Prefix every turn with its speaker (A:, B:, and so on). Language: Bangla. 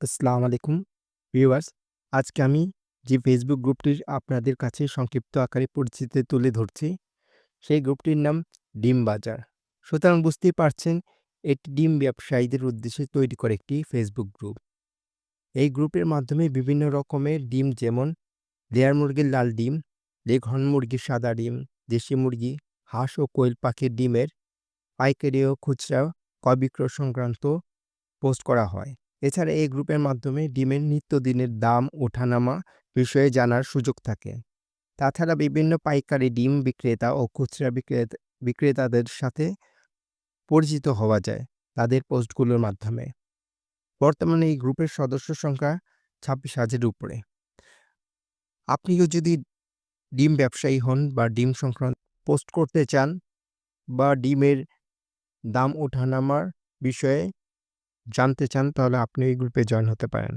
A: আসসালামু আলাইকুম ভিউয়ার্স। আজকে আমি যে ফেসবুক গ্রুপটির আপনাদের কাছে সংক্ষিপ্ত আকারে পরিচিতি তুলে ধরছি, সেই গ্রুপটির নাম ডিম বাজার। সুতরাং বুঝতেই পারছেন এটি ডিম ব্যবসায়ীদের উদ্দেশ্যে তৈরি করা একটি ফেসবুক গ্রুপ। এই গ্রুপের মাধ্যমে বিভিন্ন রকমের ডিম যেমন লেয়ার মুরগির লাল ডিম, লেঘর্ন মুরগির সাদা ডিম, দেশি মুরগি, হাঁস ও কোয়েল পাখির ডিমের পাইকারি ও খুচরা ক্রয় বিক্রয় সংক্রান্ত পোস্ট করা হয়। এছাড়া এই গ্রুপের মাধ্যমে ডিমের নিত্যদিনের দাম ওঠানামা বিষয়ে জানার সুযোগ থাকে। তাছাড়া বিভিন্ন পাইকারি ডিম বিক্রেতা ও খুচরা বিক্রেতাদের সাথে পরিচিত হওয়া যায় তাদের পোস্টগুলোর মাধ্যমে। বর্তমানে এই গ্রুপের সদস্য সংখ্যা 26,000-এর উপরে। আপনিও যদি ডিম ব্যবসায়ী হন বা ডিম সংক্রান্ত পোস্ট করতে চান বা ডিমের দাম ওঠানামার বিষয়ে জানতে চান, তাহলে আপনি এই গ্রুপে জয়েন হতে পারেন।